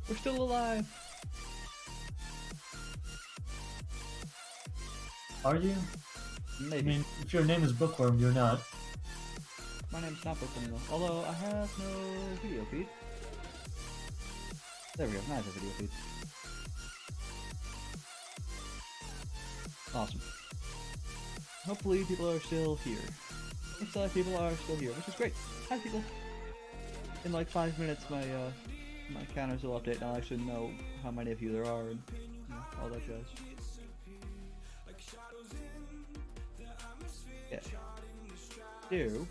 We're still alive! Are you? Maybe. I mean, if your name is Bookworm, you're not. My name's not Bookworm though, although I have no video feed. There we go, now I have a video feed. Awesome. Hopefully people are still here. Looks like people are still here, which is great. Hi people! In like 5 minutes my my counters will update and I'll actually know how many of you there are and all that jazz. Yeah. So,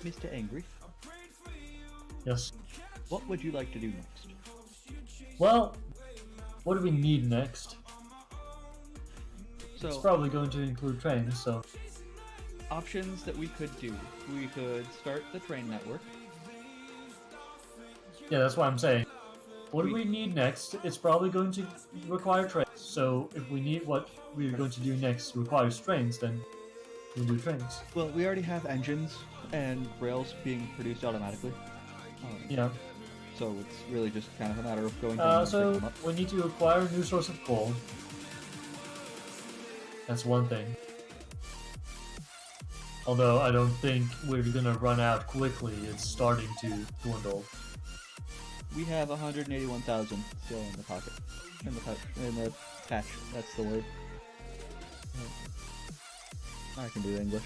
Mr. Angry, Yes. what would you like to do next? Well, what do we need next? It's So, probably going to include trains, so... options that we could do. We could start the train network. Yeah, that's what I'm saying. What do we need next? It's probably going to require trains. So if we need what we're going to do next requires trains, then we'll do trains. Well, we already have engines and rails being produced automatically. Yeah. So it's really just kind of a matter of going down and picking So them up. we need to acquire a new source of coal. That's one thing. Although I don't think we're gonna run out quickly. It's starting to dwindle. We have 181,000 still in the pocket. In the pouch. In the patch. That's the word. I can do English.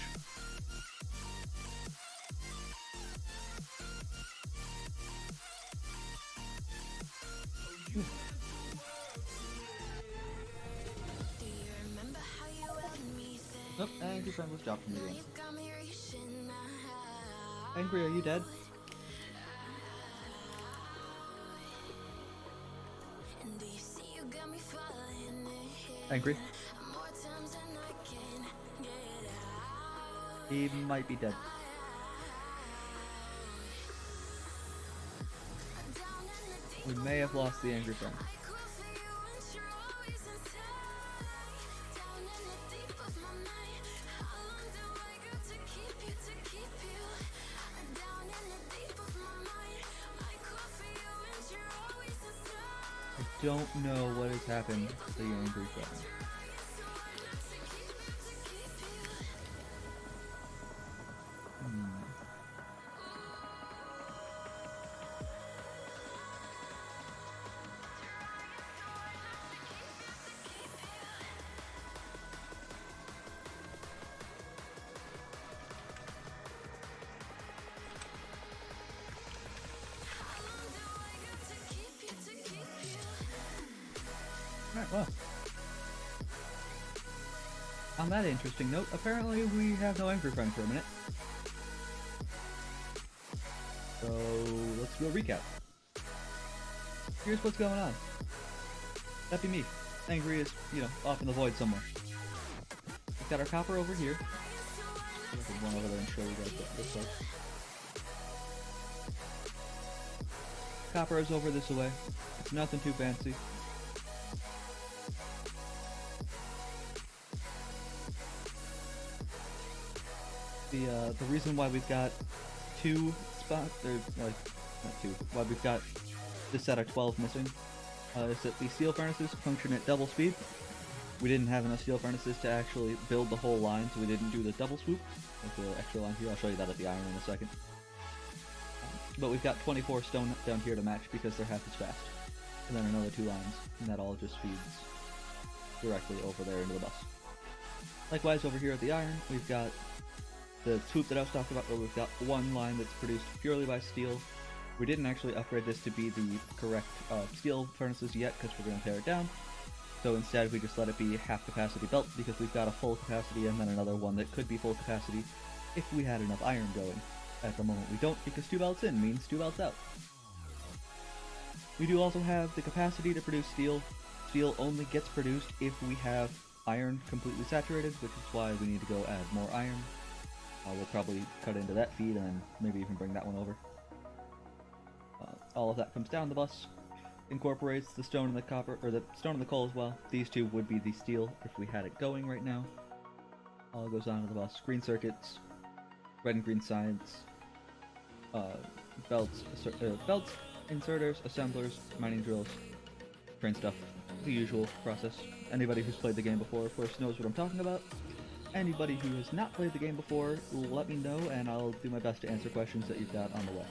Nope, AngryFriend was dropped from the game. Angry, are you dead? Angry? He might be dead. We may have lost the AngryFriend. I don't know what has happened to the AngryFriend. Alright, well. On that interesting note, apparently we have no AngryFriend for a minute. So, let's do a recap. Here's what's going on. That'd be me. Angry is, off in the void somewhere. We've got our copper over here. I'll run over there and show you guys what this looks. Copper is over this way. It's nothing too fancy. The reason why we've got two spots, or like, not two, why we've got this set of 12 missing, is that the steel furnaces function at double speed. We didn't have enough steel furnaces to actually build the whole line, so we didn't do the double swoop, like the extra line here. I'll show you that at the iron in a second. But we've got 24 stone down here to match because they're half as fast. And then another 2 lines, and that all just feeds directly over there into the bus. Likewise, over here at the iron, we've got the swoop that I was talking about, where we've got one line that's produced purely by steel. We didn't actually upgrade this to be the correct steel furnaces yet, because we're going to tear it down. So instead, we just let it be half capacity belt, because we've got a full capacity and then another one that could be full capacity if we had enough iron going. At the moment we don't, because 2 belts in means 2 belts out. We do also have the capacity to produce steel. Steel only gets produced if we have iron completely saturated, which is why we need to go add more iron. We'll probably cut into that feed and then maybe even bring that one over. All of that comes down the bus, incorporates the stone and the copper, or the stone and the coal as well. These two would be the steel if we had it going right now. All goes onto the bus. Green circuits, red and green sides, belts, Inserters, assemblers, mining drills, train stuff. The usual process. Anybody who's played the game before, of course, knows what I'm talking about. Anybody who has not played the game before, let me know, and I'll do my best to answer questions that you've got on the way.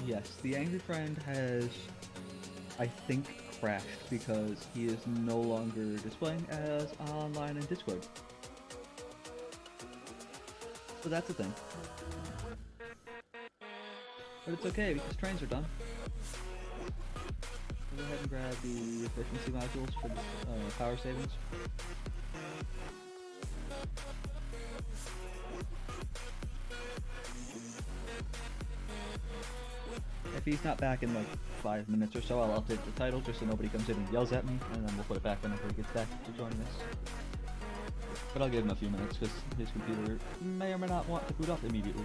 Yes, the Angry Friend has, I think, crashed because he is no longer displaying as online in Discord. So that's a thing. But it's okay because trains are done. Go ahead and grab the efficiency modules for the power savings. If he's not back in like 5 minutes or so, I'll update the title just so nobody comes in and yells at me, and then we'll put it back whenever he gets back to joining us. But I'll give him a few minutes because his computer may or may not want to boot up immediately.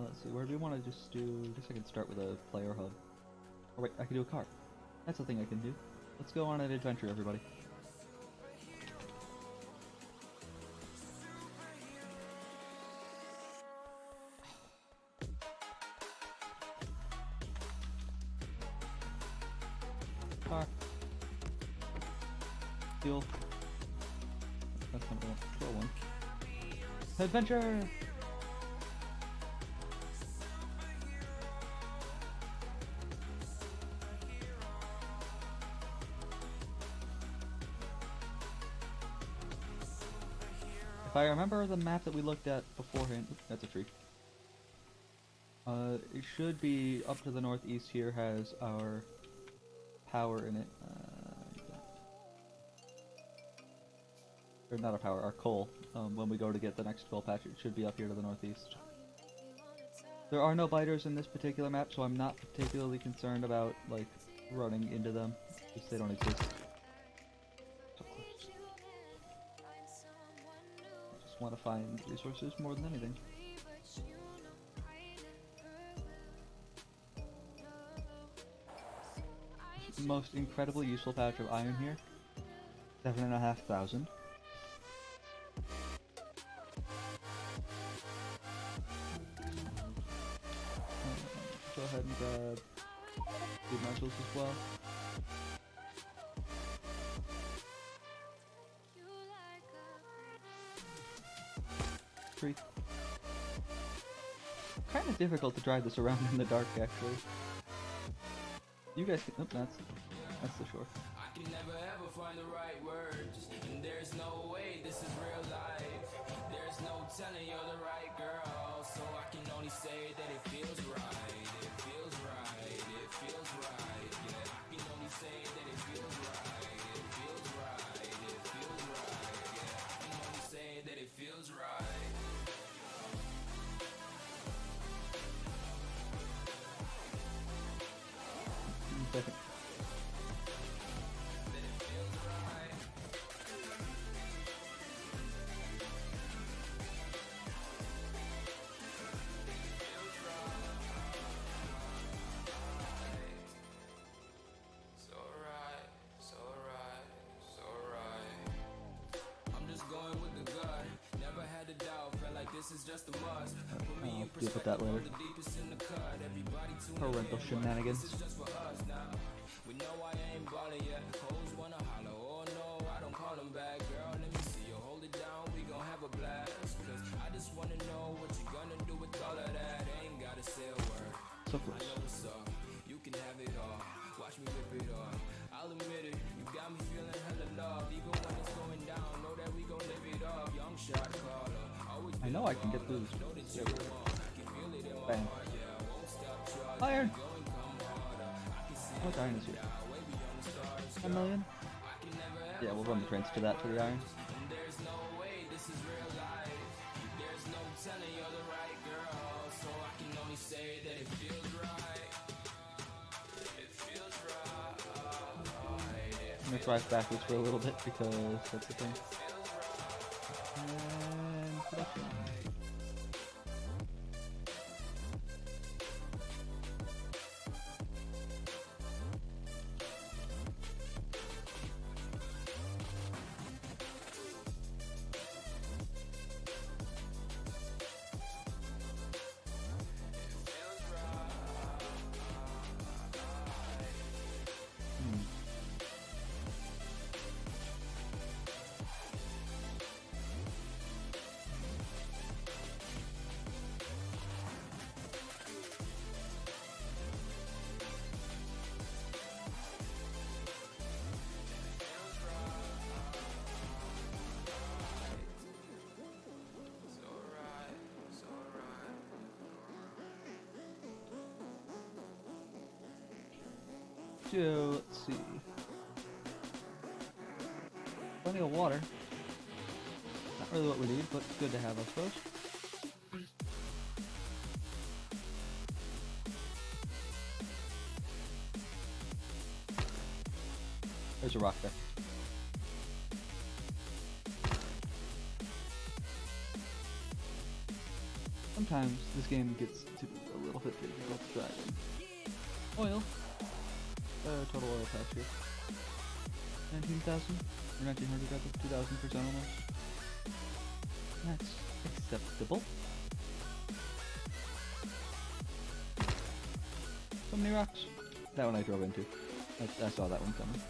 Let's see, where do we want to just do... I guess I can start with a player hub. Oh wait, I can do a car. That's a thing I can do. Let's go on an adventure, everybody. Car. Fuel. That's not the control one. Adventure! If I remember the map that we looked at beforehand, oops, that's a tree. It should be up to the northeast here has our power in it. Or not our power, our coal. When we go to get the next coal patch, it should be up here to the northeast. There are no biters in this particular map, so I'm not particularly concerned about, like, running into them, because they don't exist. So close. I just want to find resources more than anything. Most incredibly useful patch of iron here. 7,500. Go ahead and grab food modules as well. 3. Kind of difficult to drive this around in the dark, actually. You guys can... Oh, that's the shore. I can never ever find the right words, and there's no way this is real life. There's no telling you're the right girl, so I can only say that it feels right. It feels right. It feels right. Yeah, I can only say that it feels right. It feels right. It feels right. Yeah, I can only say that it feels right. Second. This is just a must. I'll deal with that later. Parental shenanigans. We know I ain't ballin' yet. Hoes wanna holler, oh no, I don't call them back. Girl, let me see you hold it down, we gon' have a blast. Cause I just wanna know what you gonna do with all of that. Ain't gotta say a word. So close. I know what's up, you can have it all. Watch me rip it off. I'll admit it, you got me feeling hella love. Even when it's going down, know that we gon' live it up. Young shot caller. I know I can get through this. There we go. Bang. Iron! How much iron is here? 10 million? Yeah, we'll run the trains to that for the iron. There's no way this is real life. There's no telling you're the right girl, so I can only say that it feels right. It feels right. I'm gonna drive backwards for a little bit because that's the thing. And production. So, let's see. Plenty of water. Not really what we need, but it's good to have, I suppose. There's a rock there. Sometimes this game gets to be a little bit difficult to drive in. Oil. Total oil patch here. 19,000? Or 1900 rather? 2,000% almost. That's acceptable. So many rocks. That one I drove into. I saw that one coming.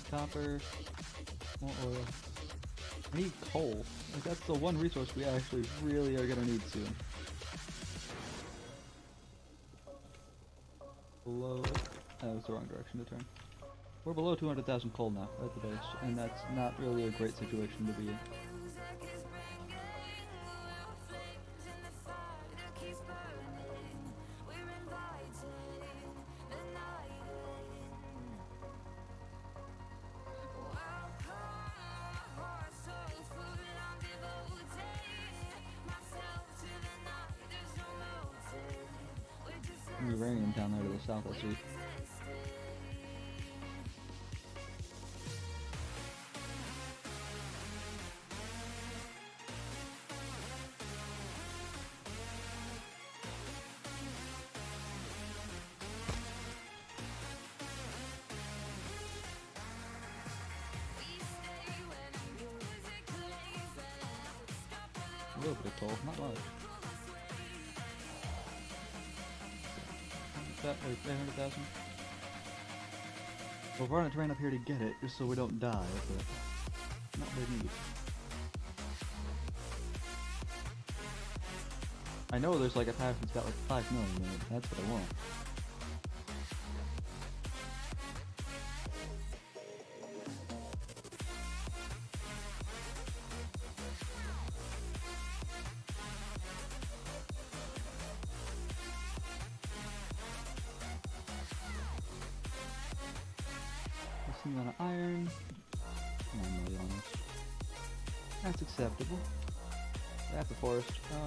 Copper, more oil. I need coal. Like, that's the one resource we actually really are gonna need soon. Below. That was the wrong direction to turn. We're below 200,000 coal now at the base, and that's not really a great situation to be in. Uranium down there to the south, I see. A little bit of coal, not much. That like 800,000. Well, we're on a train up here to get it, just so we don't die, but not what we need. I know there's like a patch that's got like 5 million in it. That's what I want. Amount of iron. 9 million on this. That's acceptable. That's a forest. Yeah.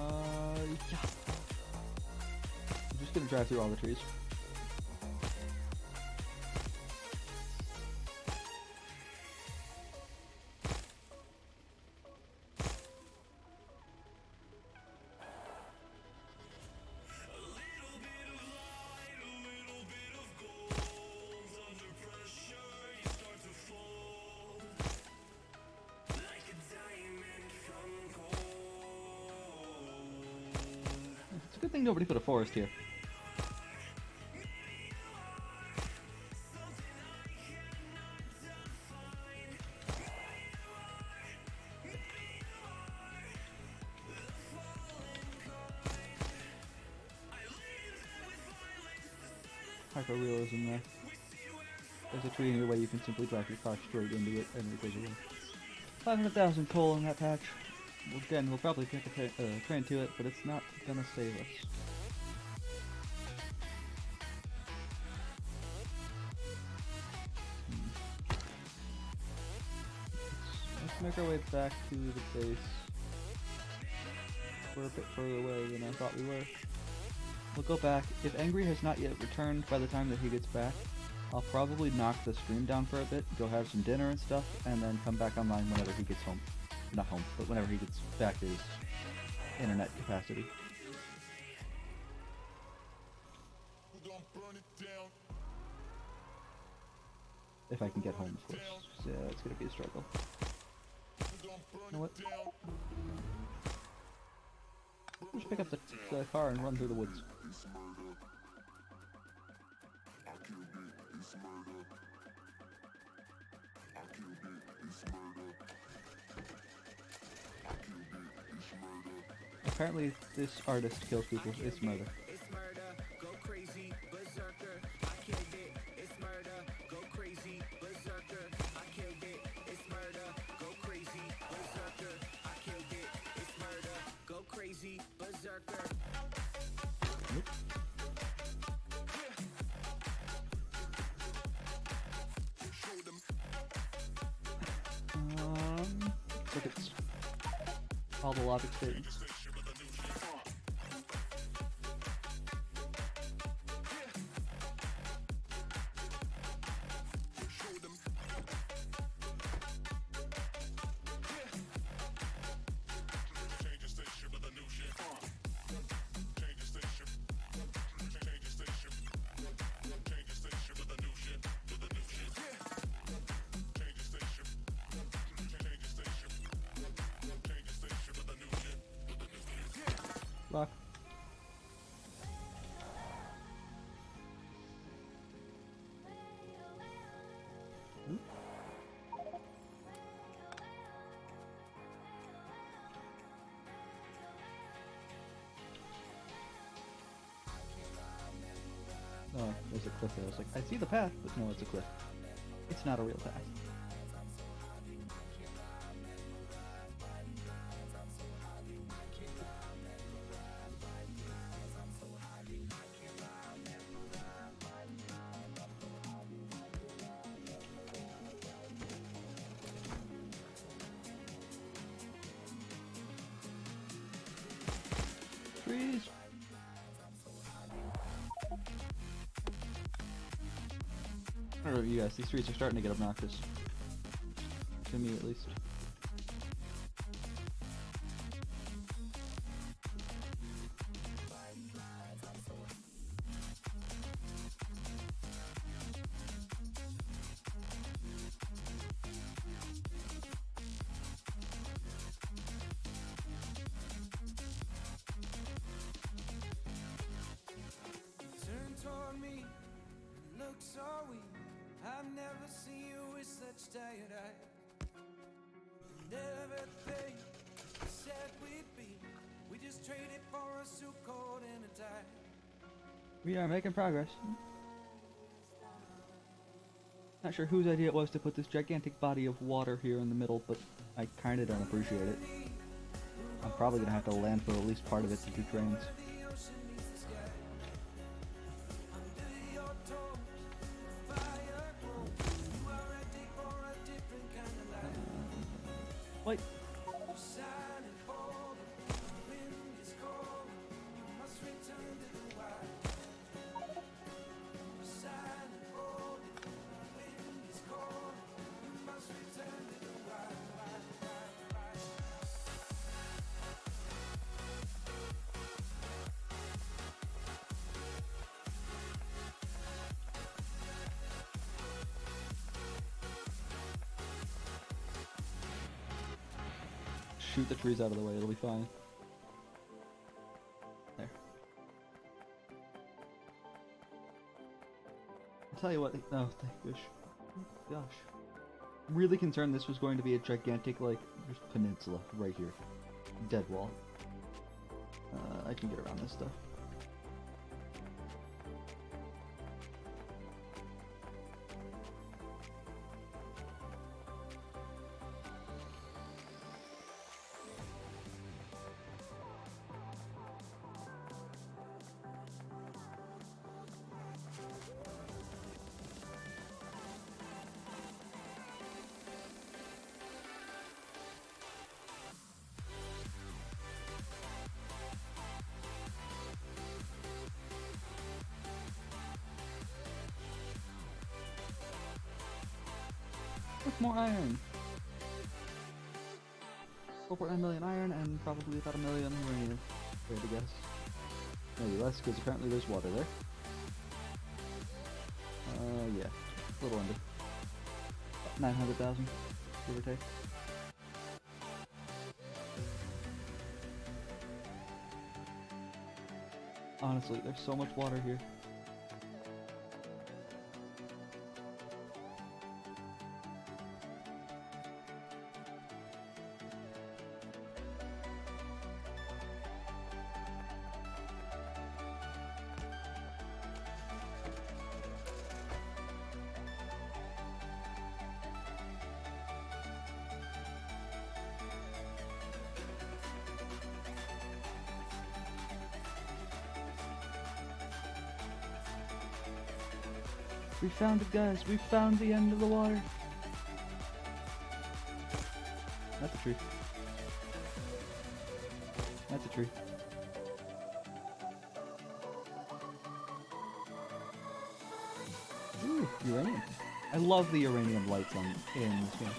I'm just gonna drive through all the trees. Good thing nobody put a forest here. Hyper-realism there. There's a tree in your way, you can simply drive your car straight into it and it goes away. 500,000 coal in that patch. Again, we'll probably take a train to it, but it's not gonna save us. Let's make our way back to the base. We're a bit further away than I thought we were. We'll go back. If Angry has not yet returned by the time that he gets back, I'll probably knock the stream down for a bit, go have some dinner and stuff, and then come back online whenever he gets home. Not home, but whenever he gets back to his internet capacity. If I can get home, of course. Yeah, it's gonna be a struggle. You know what? Just pick up the car and run through the woods. Apparently, this artist kills people. It's murder. Nope. Look at all the logic statements. Rock. Oh, there's a cliff there. I was like, I see the path, but no, it's a cliff. It's not a real path. Trees! I don't know about you guys, these trees are starting to get obnoxious. To me, at least. Turn toward me, look so weak. I've never seen you with such tired eyes. Everything we said we'd be, we just traded for a suit coat and a tie. We are making progress. Not sure whose idea it was to put this gigantic body of water here in the middle, but I kinda don't appreciate it. I'm probably gonna have to landfill at least part of it to do drains. Wait. Shoot the trees out of the way, it'll be fine. There. I'll tell you what, oh, thank gosh. Gosh. I'm really concerned this was going to be a gigantic, like, peninsula right here. Dead wall. I can get around this stuff. more iron. 4.9 million iron and probably about 1 million uranium. Way to guess. Maybe less because apparently there's water there. Yeah, a little under. 900,000, give or take. Honestly, there's so much water here. We found it, guys. We found the end of the water. That's a tree. That's a tree. Ooh, uranium. I love the uranium lights in this game.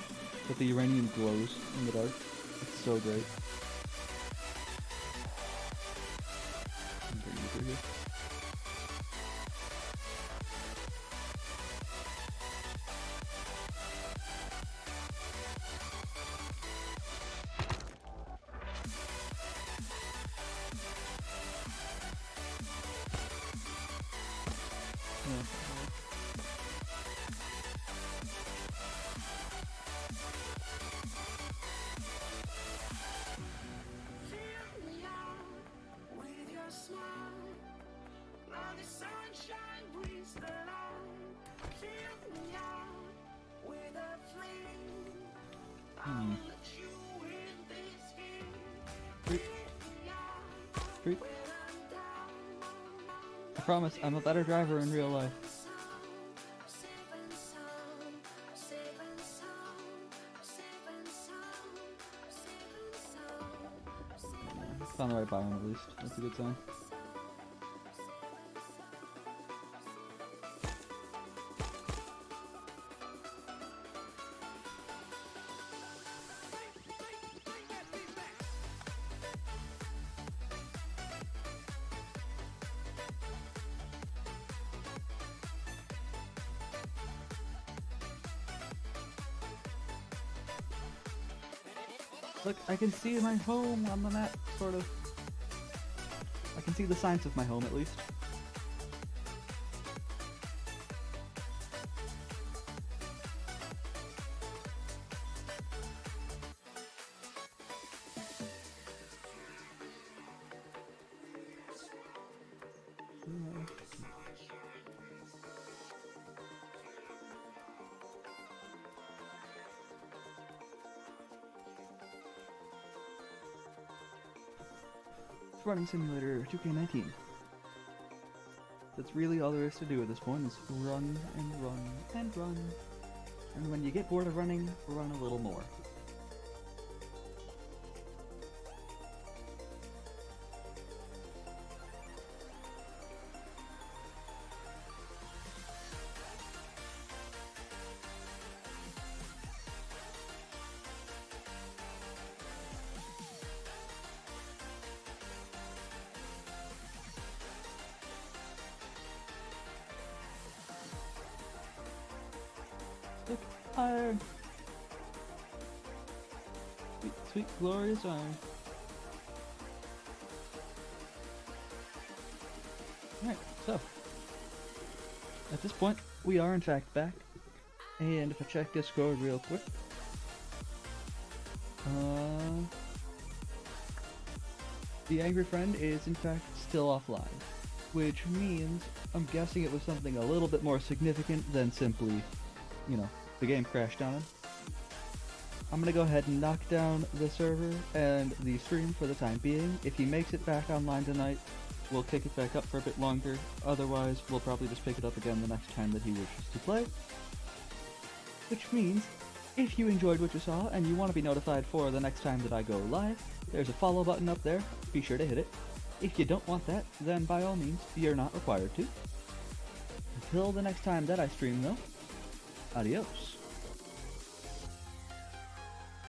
But the uranium glows in the dark. It's so great. I'm bringing you through here. Street. I promise, I'm a better driver in real life. Found the right biome at least. That's a good sign. Look, I can see my home on the map, sort of. I can see the signs of my home, at least. Running Simulator 2K19. That's really all there is to do at this point, is run and run and run. And when you get bored of running, run a little more. Look, iron! Sweet, sweet, glorious iron. Alright, so. At this point, we are in fact back. And if I check Discord real quick. TheAngryFriend is in fact still offline. Which means, I'm guessing it was something a little bit more significant than simply, you know, the game crashed on him. I'm gonna go ahead and knock down the server and the stream for the time being. If he makes it back online tonight, we'll kick it back up for a bit longer. Otherwise, we'll probably just pick it up again the next time that he wishes to play. Which means, if you enjoyed what you saw and you want to be notified for the next time that I go live, there's a follow button up there. Be sure to hit it. If you don't want that, then by all means, you're not required to. Until the next time that I stream though, adios.